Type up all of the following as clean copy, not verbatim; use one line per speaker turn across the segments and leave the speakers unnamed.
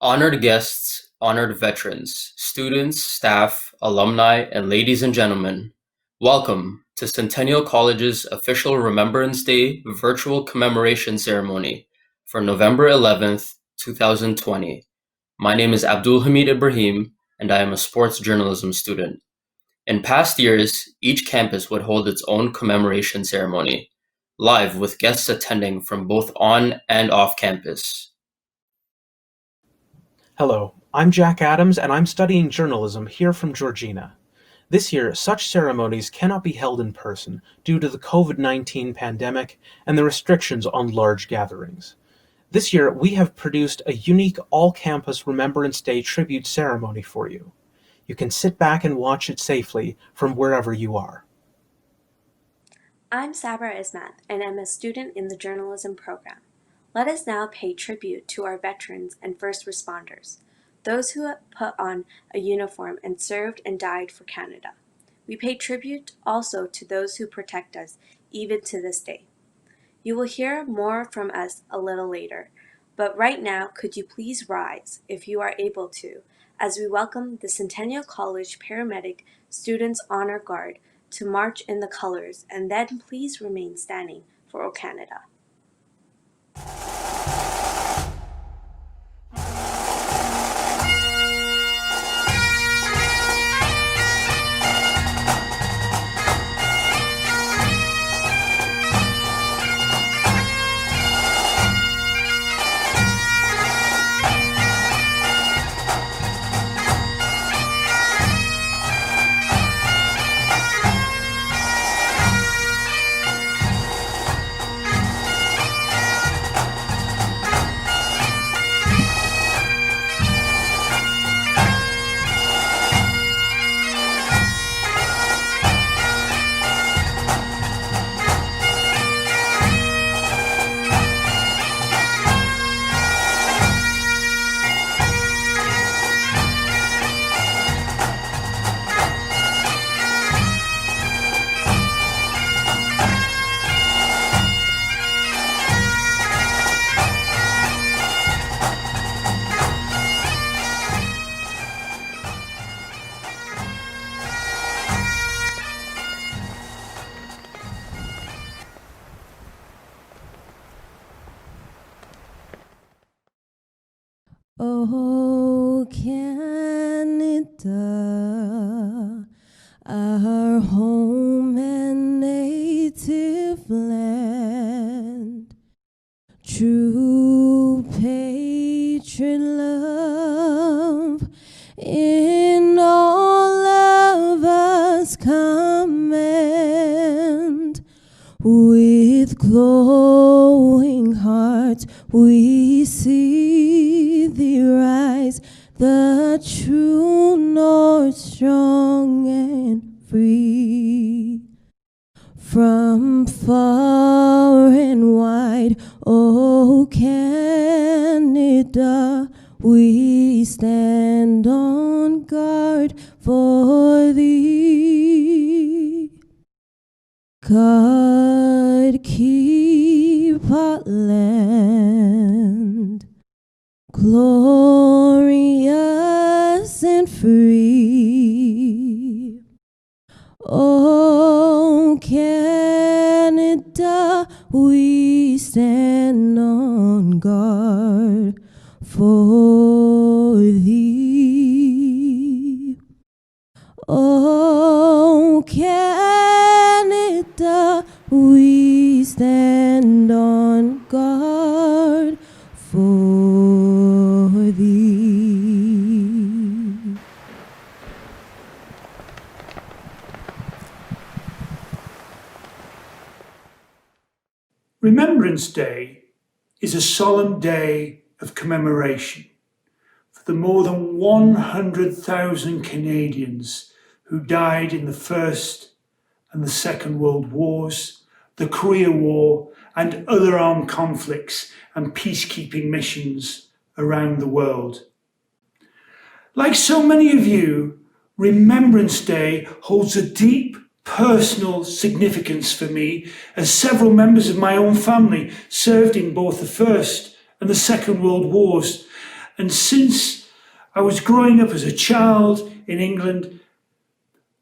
Honored guests, honored veterans, students, staff, alumni, and ladies and gentlemen, welcome to Centennial College's official Remembrance Day virtual commemoration ceremony for November 11th, 2020. My name is Abdul Hamid Ibrahim, and I am a sports journalism student. In past years, each campus would hold its own commemoration ceremony, live with guests attending from both on and off campus.
Hello, I'm Jack Adams and I'm studying journalism here from Georgina. This year, such ceremonies cannot be held in person due to the COVID-19 pandemic and the restrictions on large gatherings. This year, we have produced a unique all-campus Remembrance Day tribute ceremony for you. You can sit back and watch it safely from wherever you are.
I'm Sabra Ismat, and I'm a student in the journalism program. Let us now pay tribute to our veterans and first responders, those who have put on a uniform and served and died for Canada. We pay tribute also to those who protect us, even to this day. You will hear more from us a little later, but right now, could you please rise, if you are able to, as we welcome the Centennial College Paramedic Students Honor Guard to march in the colors, and then please remain standing for O Canada.
Oh, Canada, our home and native land, true patriot love in all of us command. With glowing hearts we see thee rise, the true north, strong and free. From far and wide, O Canada, we stand on guard for thee. God keep our land glorious and free. Oh, Canada, we stand on guard for thee. Oh, Canada, we stand on guard for thee.
Remembrance Day is a solemn day of commemoration for the more than 100,000 Canadians who died in the First and the Second World Wars, the Korea War, and other armed conflicts and peacekeeping missions around the world. Like so many of you, Remembrance Day holds a deep personal significance for me, as several members of my own family served in both the First and the Second World Wars, And since I was growing up as a child in England,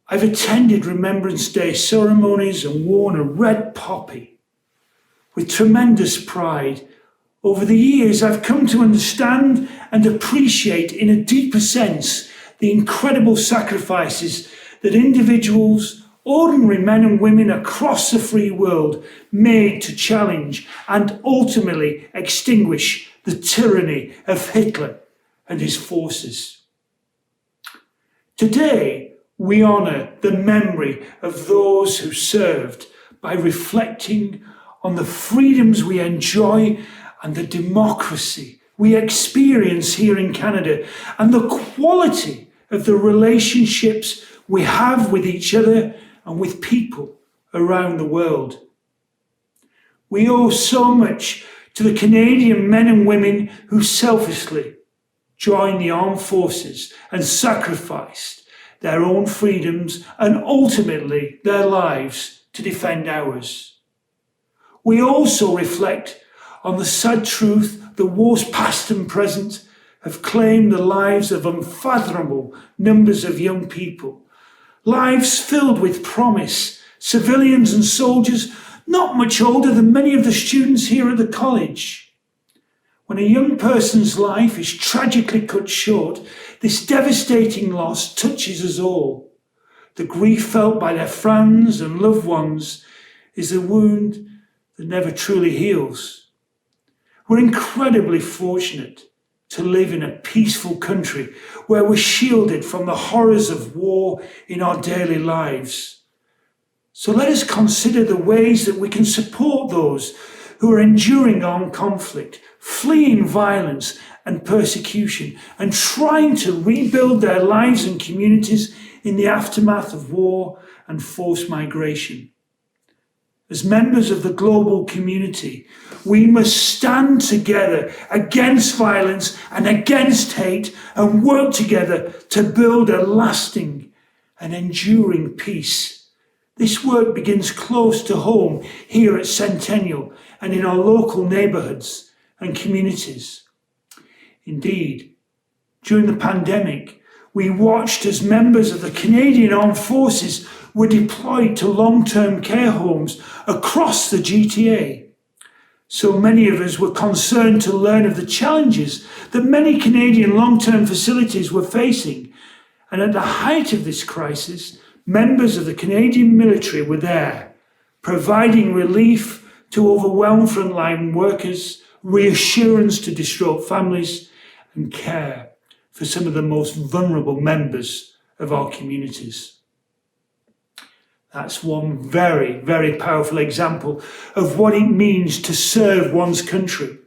I've attended Remembrance Day ceremonies and worn a red poppy with tremendous pride. Over the years, I've come to understand and appreciate in a deeper sense the incredible sacrifices that individuals, ordinary men and women across the free world, made to challenge and ultimately extinguish the tyranny of Hitler and his forces. Today, we honour the memory of those who served by reflecting on the freedoms we enjoy and the democracy we experience here in Canada and the quality of the relationships we have with each other and with people around the world. We owe so much to the Canadian men and women who selflessly joined the armed forces and sacrificed their own freedoms and ultimately their lives to defend ours. We also reflect on the sad truth that wars past and present have claimed the lives of unfathomable numbers of young people, lives filled with promise, civilians and soldiers not much older than many of the students here at the college. When a young person's life is tragically cut short, this devastating loss touches us all. The grief felt by their friends and loved ones is a wound that never truly heals. We're incredibly fortunate to live in a peaceful country where we're shielded from the horrors of war in our daily lives. So let us consider the ways that we can support those who are enduring armed conflict, fleeing violence and persecution, and trying to rebuild their lives and communities in the aftermath of war and forced migration. As members of the global community, we must stand together against violence and against hate and work together to build a lasting and enduring peace. This work begins close to home here at Centennial and in our local neighbourhoods and communities. Indeed, during the pandemic, we watched as members of the Canadian Armed Forces were deployed to long-term care homes across the GTA. So many of us were concerned to learn of the challenges that many Canadian long-term facilities were facing. And at the height of this crisis, members of the Canadian military were there, providing relief to overwhelmed frontline workers, reassurance to distraught families, and care for some of the most vulnerable members of our communities. That's one very, very powerful example of what it means to serve one's country.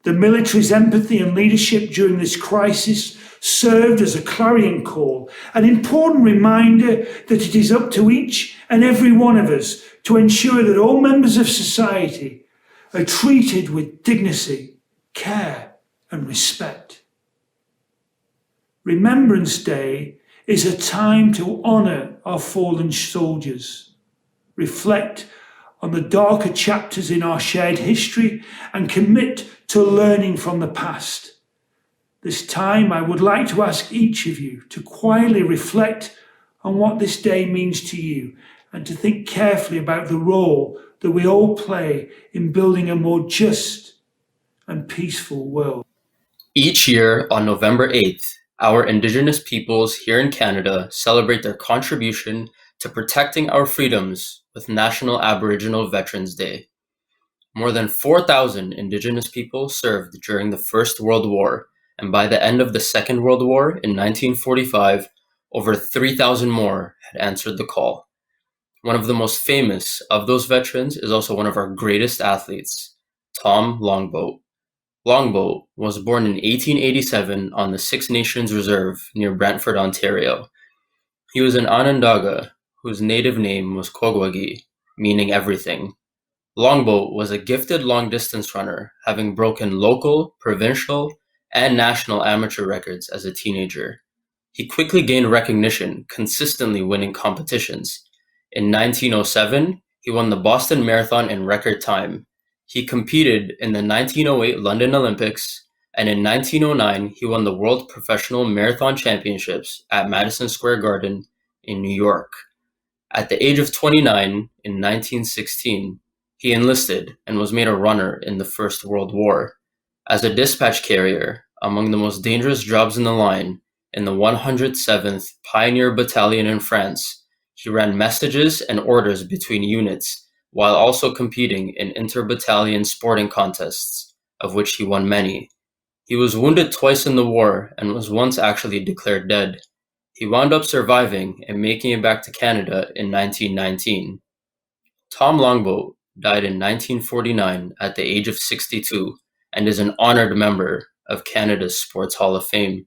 The military's empathy and leadership during this crisis served as a clarion call, an important reminder that it is up to each and every one of us to ensure that all members of society are treated with dignity, care, and respect. Remembrance Day is a time to honour our fallen soldiers, reflect on the darker chapters in our shared history, and commit to learning from the past. This time, I would like to ask each of you to quietly reflect on what this day means to you and to think carefully about the role that we all play in building a more just and peaceful world.
Each year on November 8th, our Indigenous peoples here in Canada celebrate their contribution to protecting our freedoms with National Aboriginal Veterans Day. More than 4,000 Indigenous people served during the First World War, and by the end of the Second World War in 1945, over 3,000 more had answered the call. One of the most famous of those veterans is also one of our greatest athletes, Tom Longboat. Longboat was born in 1887 on the Six Nations Reserve near Brantford, Ontario. He was an Onondaga whose native name was Kwagwagi, meaning everything. Longboat was a gifted long-distance runner, having broken local, provincial, and national amateur records as a teenager. He quickly gained recognition, consistently winning competitions. In 1907, he won the Boston Marathon in record time. He competed in the 1908 London Olympics, and in 1909 he won the World Professional Marathon Championships at Madison Square Garden in New York. At the age of 29 in 1916, he enlisted and was made a runner in the First World War. As a dispatch carrier, among the most dangerous jobs in the line, in the 107th Pioneer Battalion in France, he ran messages and orders between units while also competing in inter-battalion sporting contests, of which he won many. He was wounded twice in the war and was once actually declared dead. He wound up surviving and making it back to Canada in 1919. Tom Longboat died in 1949 at the age of 62 and is an honored member of Canada's Sports Hall of Fame.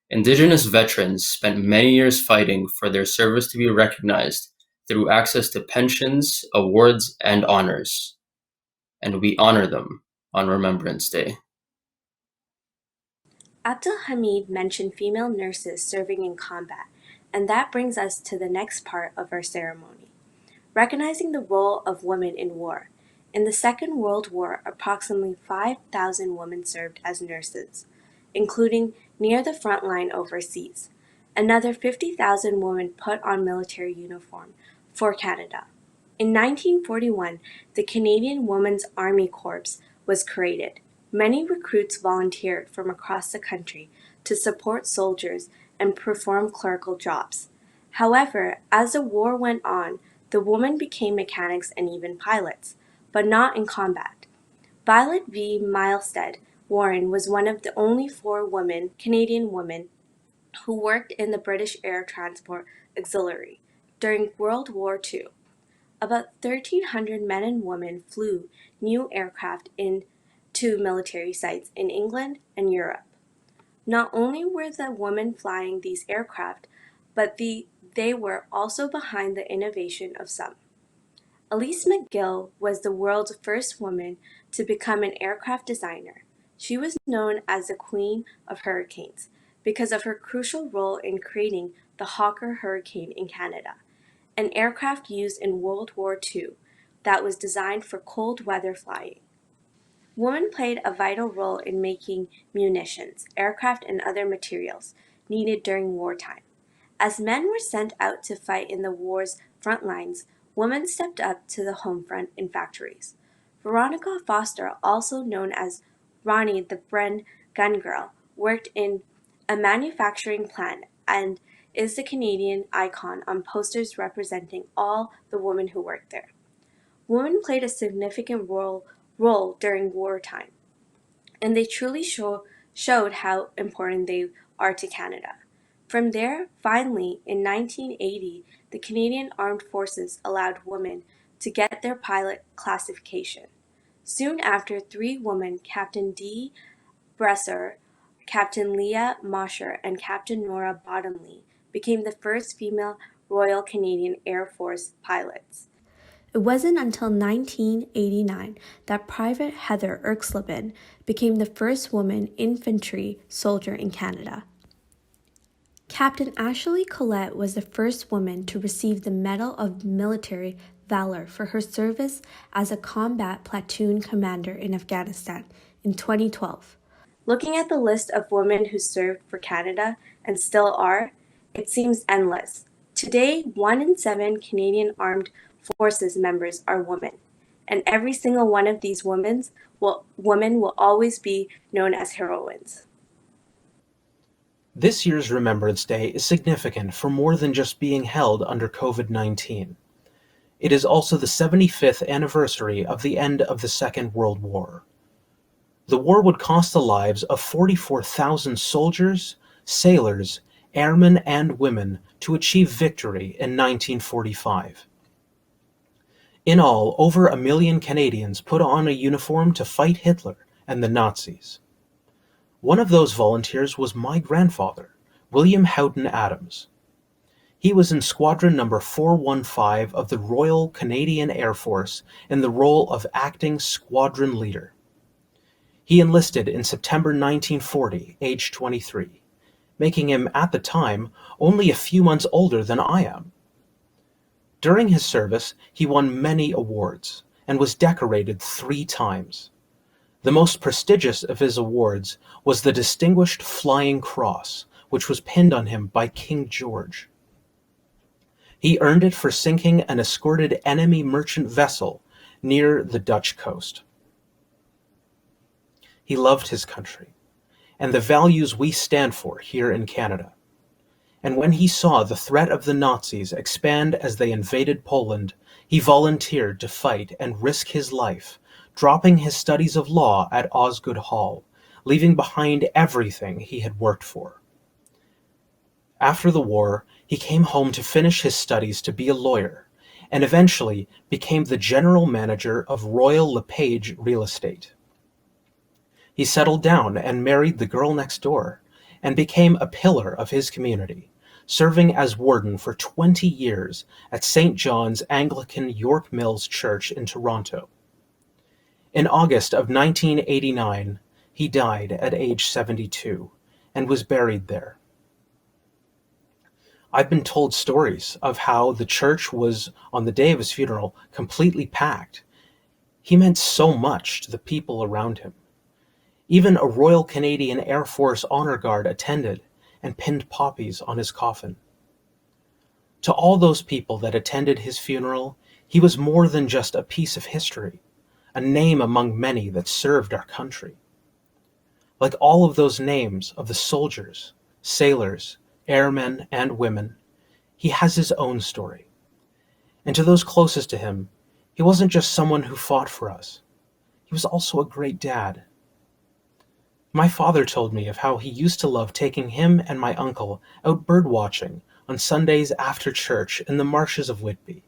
Indigenous veterans spent many years fighting for their service to be recognized through access to pensions, awards, and honors. And we honor them on Remembrance Day.
Abdul Hamid mentioned female nurses serving in combat, and that brings us to the next part of our ceremony, recognizing the role of women in war. In the Second World War, approximately 5,000 women served as nurses, including near the front line overseas. Another 50,000 women put on military uniform for Canada. In 1941, the Canadian Women's Army Corps was created. Many recruits volunteered from across the country to support soldiers and perform clerical jobs. However, as the war went on, the women became mechanics and even pilots, but not in combat. Violet V. Milstead Warren was one of the only 4 Canadian women, who worked in the British Air Transport Auxiliary during World War II. About 1,300 men and women flew new aircraft into military sites in England and Europe. Not only were the women flying these aircraft, but they were also behind the innovation of some. Elise McGill was the world's first woman to become an aircraft designer. She was known as the Queen of Hurricanes because of her crucial role in creating the Hawker Hurricane in Canada, an aircraft used in World War II that was designed for cold weather flying. Women played a vital role in making munitions, aircraft, and other materials needed during wartime. As men were sent out to fight in the war's front lines, women stepped up to the home front in factories. Veronica Foster, also known as Ronnie the Bren Gun Girl, worked in a manufacturing plant and is the Canadian icon on posters representing all the women who worked there. Women played a significant role during wartime, and they truly showed how important they are to Canada. From there, finally, in 1980, the Canadian Armed Forces allowed women to get their pilot classification. Soon after, 3 women, Captain Dee Bresser, Captain Leah Mosher, and Captain Nora Bottomley, became the first female Royal Canadian Air Force pilots. It wasn't until 1989 that Private Heather Erxleben became the first woman infantry soldier in Canada. Captain Ashley Collette was the first woman to receive the Medal of Military Valor for her service as a combat platoon commander in Afghanistan in 2012. Looking at the list of women who served for Canada and still are, it seems endless. Today, 1 in 7 Canadian Armed Forces members are women, and every single one of these women will always be known as heroines.
This year's Remembrance Day is significant for more than just being held under COVID-19. It is also the 75th anniversary of the end of the Second World War. The war would cost the lives of 44,000 soldiers, sailors, airmen, and women to achieve victory in 1945. In all, over 1 million Canadians put on a uniform to fight Hitler and the Nazis. One of those volunteers was my grandfather, William Howden Adams. He was in Squadron Number 415 of the Royal Canadian Air Force in the role of acting squadron leader. He enlisted in September 1940, age 23, making him, at the time, only a few months older than I am. During his service, he won many awards and was decorated 3 times. The most prestigious of his awards was the Distinguished Flying Cross, which was pinned on him by King George. He earned it for sinking an escorted enemy merchant vessel near the Dutch coast. He loved his country and the values we stand for here in Canada. And when he saw the threat of the Nazis expand as they invaded Poland, he volunteered to fight and risk his life, dropping his studies of law at Osgoode Hall, leaving behind everything he had worked for. After the war, he came home to finish his studies to be a lawyer, and eventually became the general manager of Royal LePage Real Estate. He settled down and married the girl next door, and became a pillar of his community, serving as warden for 20 years at St. John's Anglican York Mills Church in Toronto. In August of 1989, he died at age 72 and was buried there. I've been told stories of how the church was, on the day of his funeral, completely packed. He meant so much to the people around him. Even a Royal Canadian Air Force Honor Guard attended and pinned poppies on his coffin. To all those people that attended his funeral, he was more than just a piece of history, a name among many that served our country. Like all of those names of the soldiers, sailors, airmen, and women, he has his own story. And to those closest to him, he wasn't just someone who fought for us. He was also a great dad. My father told me of how he used to love taking him and my uncle out bird watching on Sundays after church in the marshes of Whitby,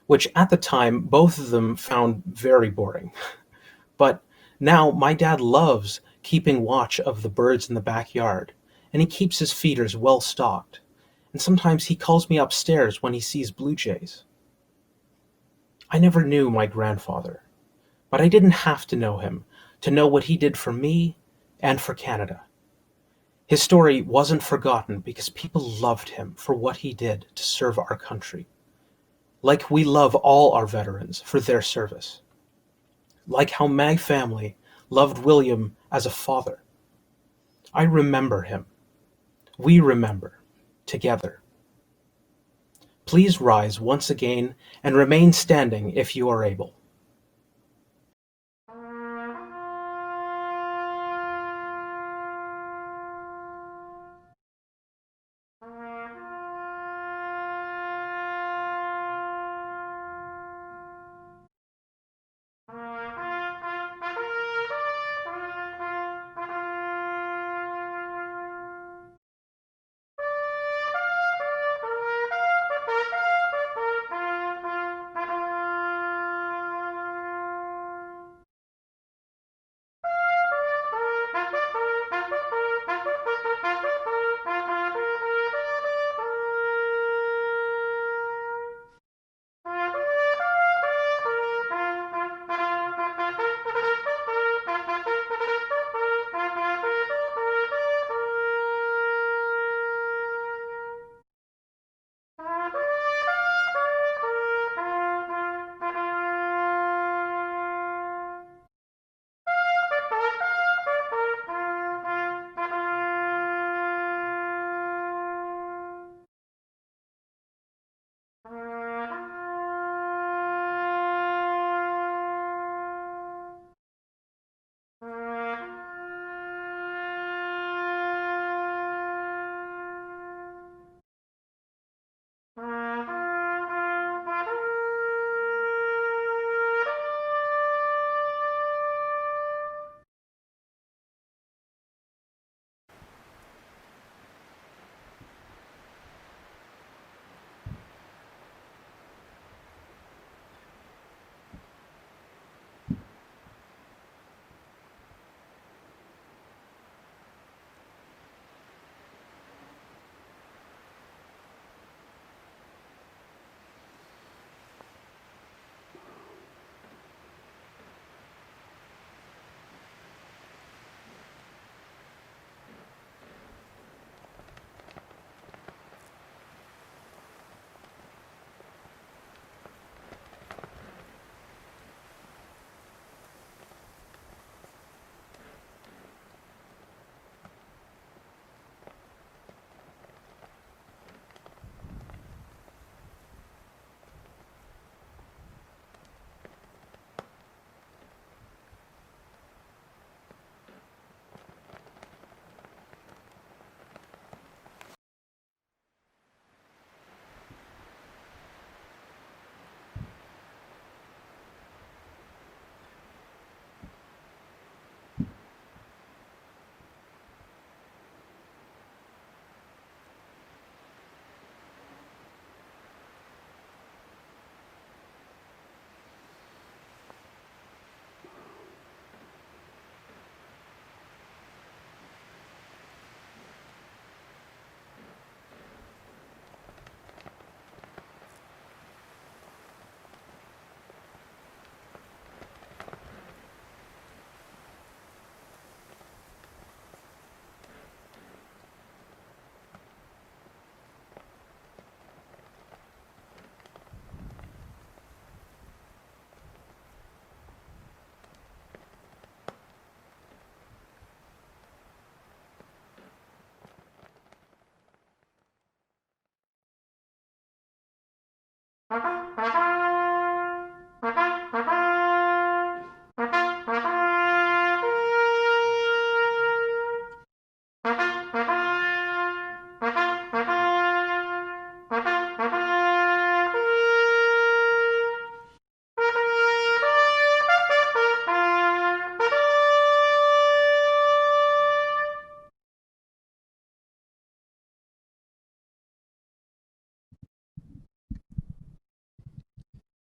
which at the time both of them found very boring. But now my dad loves keeping watch of the birds in the backyard, and he keeps his feeders well stocked, and sometimes he calls me upstairs when he sees blue jays. I never knew my grandfather, but I didn't have to know him to know what he did for me and for Canada. His story wasn't forgotten because people loved him for what he did to serve our country. Like we love all our veterans for their service. Like how my family loved William as a father. I remember him. We remember, together. Please rise once again and remain standing if you are able.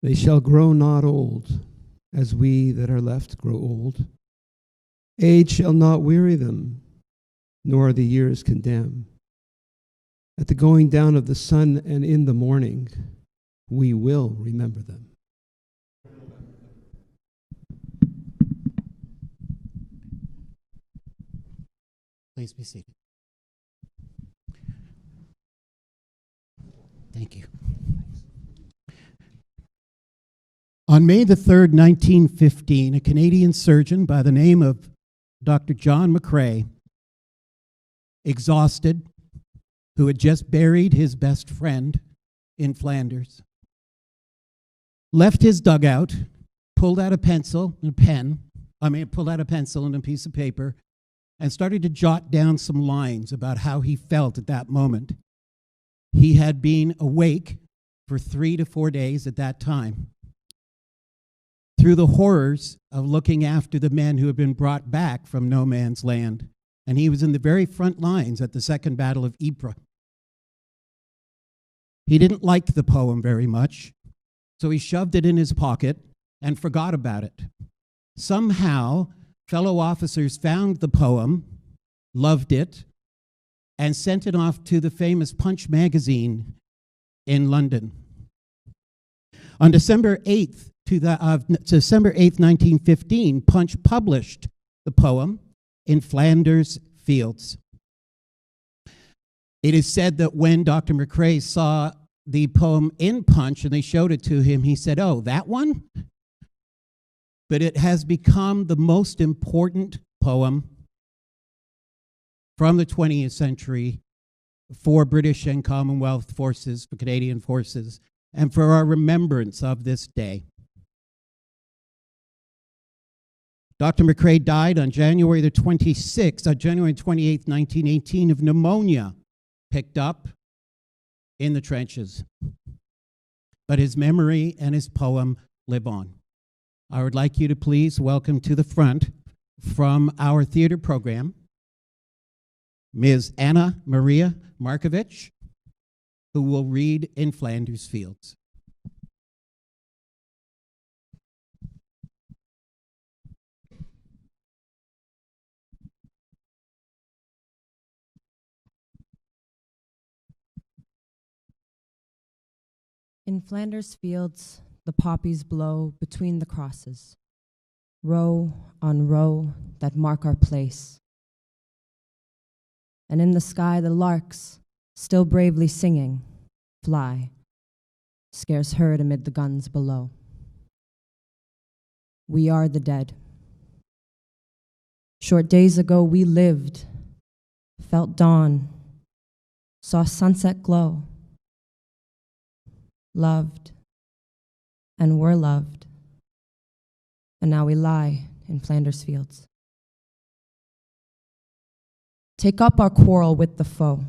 They shall grow not old, as we that are left grow old. Age shall not weary them, nor the years condemn. At the going down of the sun and in the morning, we will remember them.
Please be seated. Thank you. On May the 3rd, 1915, a Canadian surgeon by the name of Dr. John McCrae, exhausted, who had just buried his best friend in Flanders, left his dugout, pulled out a pencil and a piece of paper, and started to jot down some lines about how he felt at that moment. He had been awake for 3 to 4 days at that time, through the horrors of looking after the men who had been brought back from no man's land. And he was in the very front lines at the Second Battle of Ypres. He didn't like the poem very much, so he shoved it in his pocket and forgot about it. Somehow, fellow officers found the poem, loved it, and sent it off to the famous Punch magazine in London. On December 8th, 1915, Punch published the poem in Flanders Fields. It is said that when Dr. McCrae saw the poem in Punch and they showed it to him, he said, "Oh, that one?" But it has become the most important poem from the 20th century for British and Commonwealth forces, for Canadian forces, and for our remembrance of this day. Dr. McCrae died on January 28th, 1918, of pneumonia picked up in the trenches. But his memory and his poem live on. I would like you to please welcome to the front from our theater program, Ms. Anna Maria Markovich, who will read In Flanders Fields.
In Flanders fields, the poppies blow between the crosses, row on row that mark our place. And in the sky, the larks, still bravely singing, fly, scarce heard amid the guns below. We are the dead. Short days ago, we lived, felt dawn, saw sunset glow, loved, and were loved. And now we lie in Flanders fields. Take up our quarrel with the foe.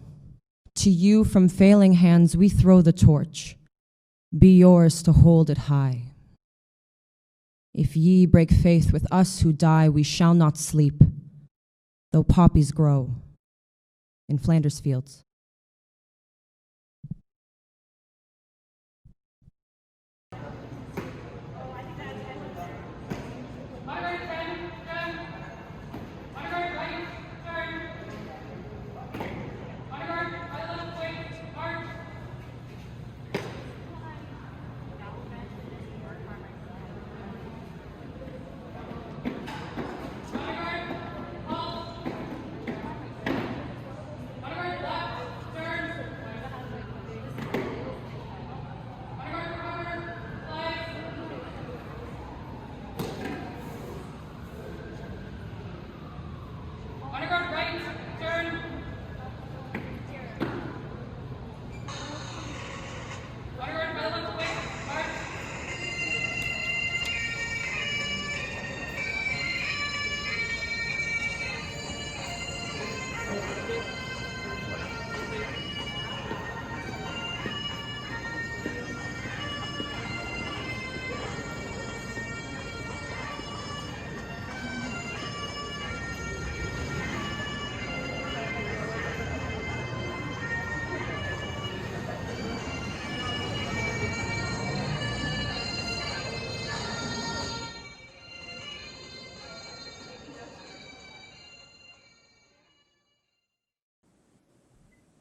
To you from failing hands we throw the torch. Be yours to hold it high. If ye break faith with us who die, we shall not sleep, though poppies grow in Flanders fields.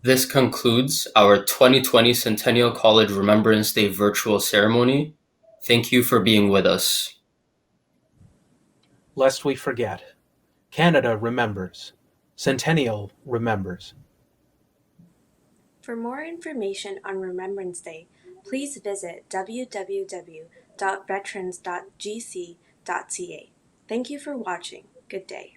This concludes our 2020 Centennial College Remembrance Day virtual ceremony. Thank you for being with us.
Lest we forget, Canada remembers. Centennial remembers.
For more information on Remembrance Day, please visit www.veterans.gc.ca. Thank you for watching. Good day.